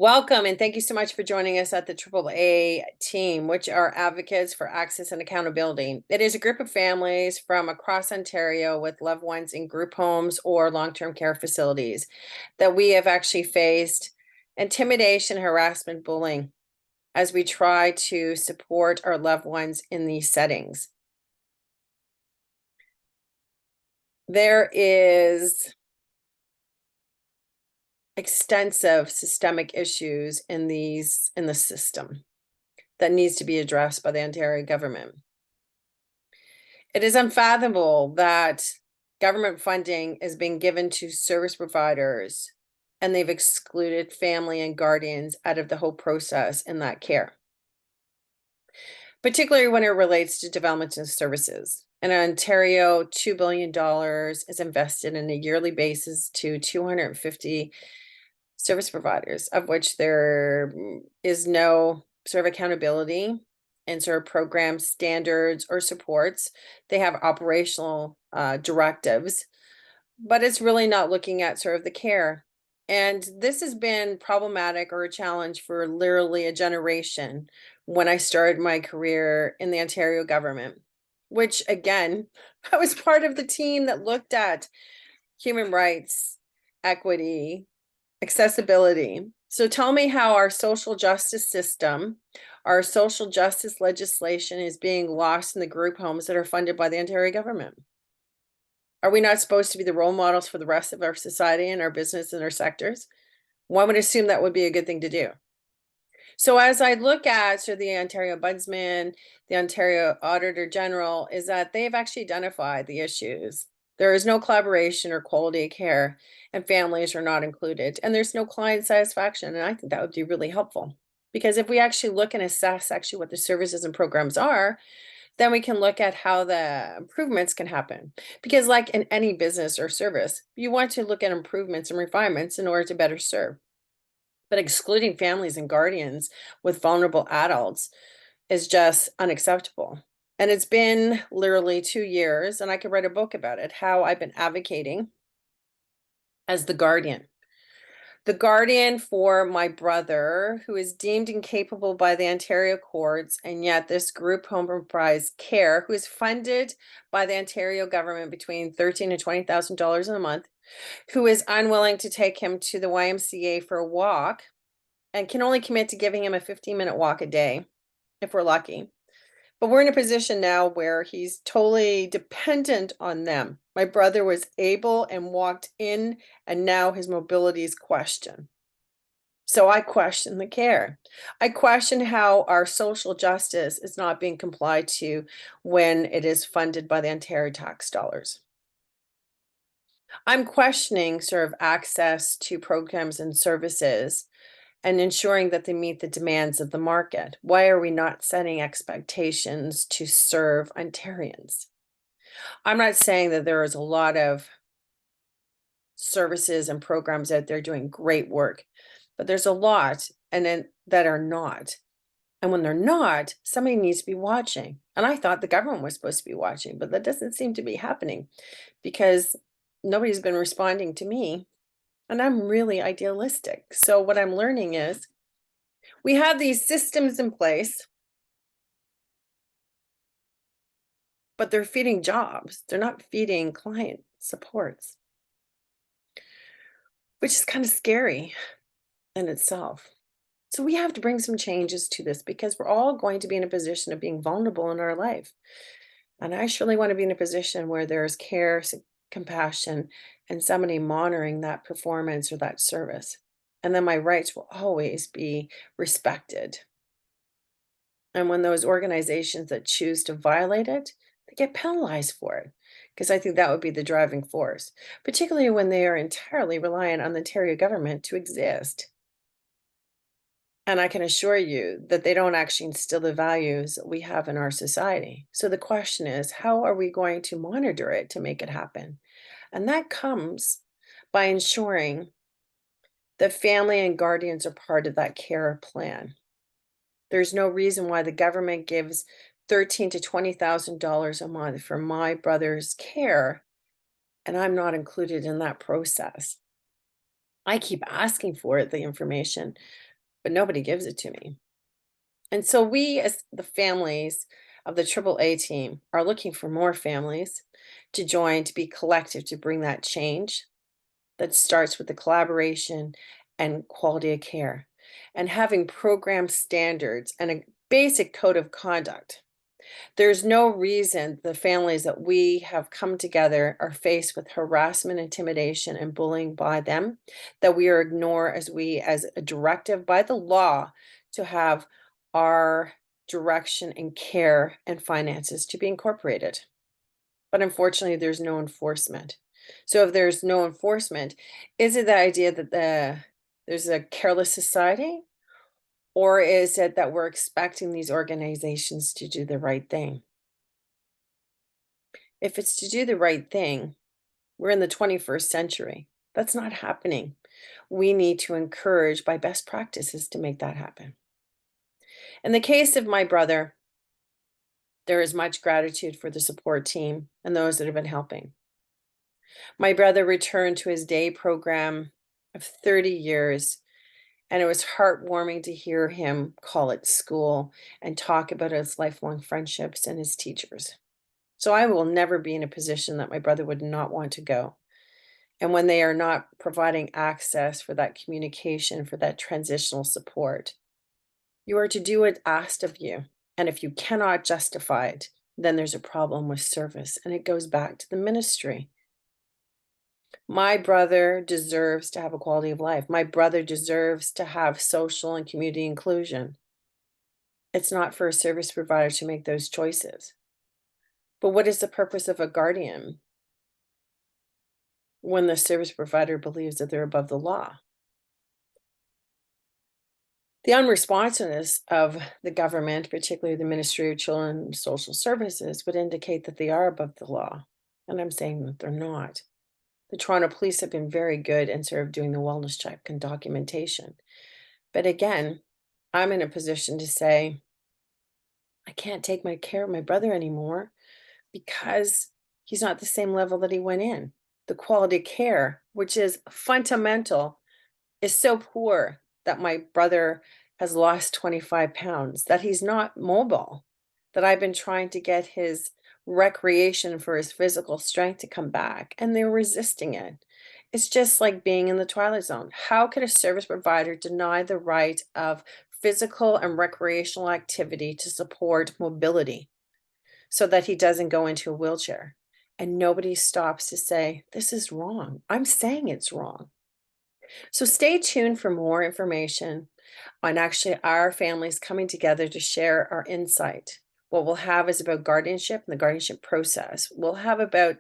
Welcome, and thank you so much for joining us at the AAA team, which are advocates for access and accountability. It is a group of families from across Ontario with loved ones in group homes or long-term care facilities that we have actually faced intimidation, harassment, bullying as we try to support our loved ones in these settings. There is extensive systemic issues in the system that needs to be addressed by the Ontario government. It is unfathomable that government funding is being given to service providers and they've excluded family and guardians out of the whole process in that care, particularly when it relates to development and services. In Ontario, $2 billion is invested on a yearly basis to 250 service providers, of which there is no sort of accountability and sort of program standards or supports. They have operational directives, but it's really not looking at sort of the care. And this has been problematic or a challenge for literally a generation when I started my career in the Ontario government, which again, I was part of the team that looked at human rights, equity, accessibility. So tell me how our social justice system, our social justice legislation is being lost in the group homes that are funded by the Ontario government. Are we not supposed to be the role models for the rest of our society and our business and our sectors? One would assume that would be a good thing to do. So as I look at the Ontario Ombudsman, the Ontario Auditor General, is that they've actually identified the issues. There is no collaboration or quality of care, and families are not included, and there's no client satisfaction. And I think that would be really helpful, because if we actually look and assess actually what the services and programs are, then we can look at how the improvements can happen. Because like in any business or service, you want to look at improvements and refinements in order to better serve. But excluding families and guardians with vulnerable adults is just unacceptable. And it's been literally 2 years, and I could write a book about it, how I've been advocating as the guardian. The guardian for my brother, who is deemed incapable by the Ontario courts, and yet this group home provides care, who is funded by the Ontario government between $13,000 and $20,000 a month, who is unwilling to take him to the YMCA for a walk and can only commit to giving him a 15-minute walk a day if we're lucky. But we're in a position now where he's totally dependent on them. My brother was able and walked in, and now his mobility is questioned. So I question the care. I question how our social justice is not being complied to when it is funded by the Ontario tax dollars. I'm questioning sort of access to programs and services and ensuring that they meet the demands of the market. Why are we not setting expectations to serve Ontarians? I'm not saying that there is a lot of services and programs out there doing great work, but there's a lot and then that are not. And when they're not, somebody needs to be watching. And I thought the government was supposed to be watching, but that doesn't seem to be happening because nobody's been responding to me. And I'm really idealistic. So what I'm learning is we have these systems in place, but they're feeding jobs. They're not feeding client supports, which is kind of scary in itself. So we have to bring some changes to this because we're all going to be in a position of being vulnerable in our life. And I surely want to be in a position where there's care, compassion, and somebody monitoring that performance or that service. And then my rights will always be respected. And when those organizations that choose to violate it, they get penalized for it. Because I think that would be the driving force, particularly when they are entirely reliant on the Ontario government to exist. And I can assure you that they don't actually instill the values that we have in our society. So the question is, how are we going to monitor it to make it happen? And that comes by ensuring that family and guardians are part of that care plan. There's no reason why the government gives $13,000 to $20,000 a month for my brother's care, and I'm not included in that process. I keep asking for the information but nobody gives it to me. And so we, as the families of the AAA team, are looking for more families to join, to be collective, to bring that change that starts with the collaboration and quality of care, and having program standards and a basic code of conduct. There's no reason the families that we have come together are faced with harassment, intimidation, and bullying by them, that we are ignore as a directive by the law to have our direction and care and finances to be incorporated. But unfortunately, there's no enforcement. So if there's no enforcement, is it the idea that there's a careless society? Or is it that we're expecting these organizations to do the right thing? If it's to do the right thing, we're in the 21st century. That's not happening. We need to encourage by best practices to make that happen. In the case of my brother, there is much gratitude for the support team and those that have been helping. My brother returned to his day program of 30 years, and it was heartwarming to hear him call it school and talk about his lifelong friendships and his teachers. So I will never be in a position that my brother would not want to go. And when they are not providing access for that communication, for that transitional support, you are to do what asked of you. And if you cannot justify it, then there's a problem with service, and it goes back to the ministry. My brother deserves to have a quality of life. My brother deserves to have social and community inclusion. It's not for a service provider to make those choices. But what is the purpose of a guardian when the service provider believes that they're above the law? The unresponsiveness of the government, particularly the Ministry of Children and Social Services, would indicate that they are above the law. And I'm saying that they're not. The Toronto Police have been very good in sort of doing the wellness check and documentation. But again, I'm in a position to say, I can't take my care of my brother anymore because he's not the same level that he went in. The quality of care, which is fundamental, is so poor that my brother has lost 25 pounds, that he's not mobile, that I've been trying to get his recreation for his physical strength to come back, and they're resisting it. It's just like being in the twilight zone. How could a service provider deny the right of physical and recreational activity to support mobility so that he doesn't go into a wheelchair? And nobody stops to say, this is wrong. I'm saying it's wrong. So stay tuned for more information on actually our families coming together to share our insight. What we'll have is about guardianship and the guardianship process. We'll have about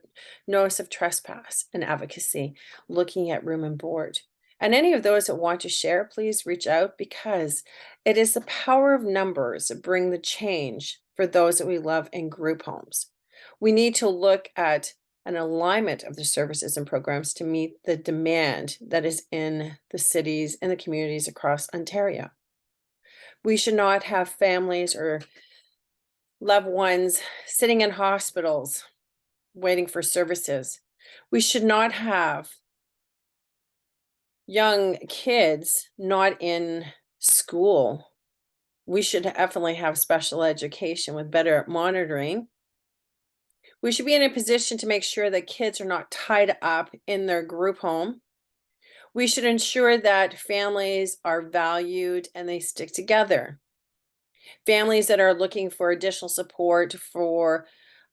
notice of trespass and advocacy, looking at room and board. And any of those that want to share, please reach out, because it is the power of numbers that bring the change for those that we love in group homes. We need to look at an alignment of the services and programs to meet the demand that is in the cities and the communities across Ontario. We should not have families or loved ones sitting in hospitals waiting for services. We should not have young kids not in school. We should definitely have special education with better monitoring. We should be in a position to make sure that kids are not tied up in their group home. We should ensure that families are valued and they stick together. Families that are looking for additional support for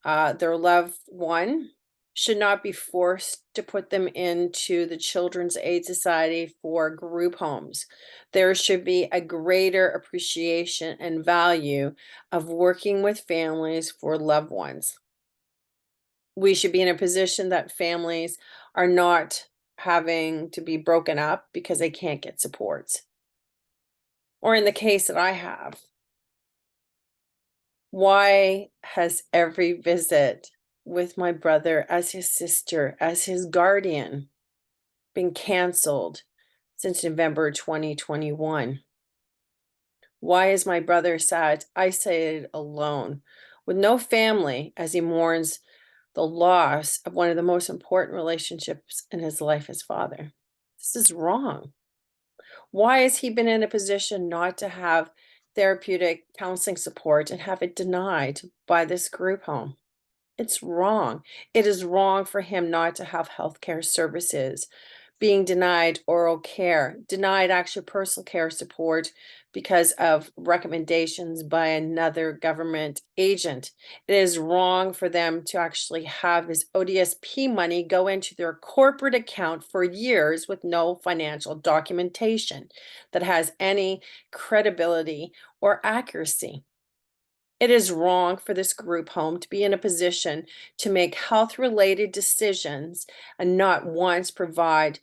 their loved one should not be forced to put them into the Children's Aid Society for group homes. There should be a greater appreciation and value of working with families for loved ones. We should be in a position that families are not having to be broken up because they can't get supports. Or in the case that I have, why has every visit with my brother as his sister, as his guardian, been canceled since November 2021? Why is my brother sad, isolated, alone, with no family as he mourns the loss of one of the most important relationships in his life, his father? This is wrong. Why has he been in a position not to have therapeutic counseling support and have it denied by this group home? It's wrong. It is wrong for him not to have healthcare services, being denied oral care, denied actual personal care support because of recommendations by another government agent. It is wrong for them to actually have his ODSP money go into their corporate account for years with no financial documentation that has any credibility or accuracy. It is wrong for this group home to be in a position to make health-related decisions and not once provide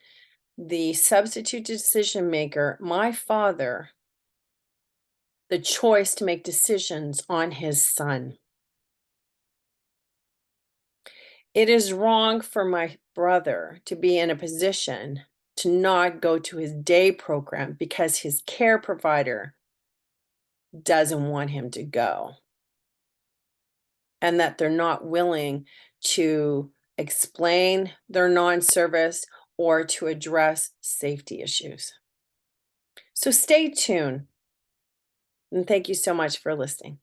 the substitute decision maker, my father, the choice to make decisions on his son. It is wrong for my brother to be in a position to not go to his day program because his care provider doesn't want him to go, and that they're not willing to explain their non-service or to address safety issues. So stay tuned, and thank you so much for listening.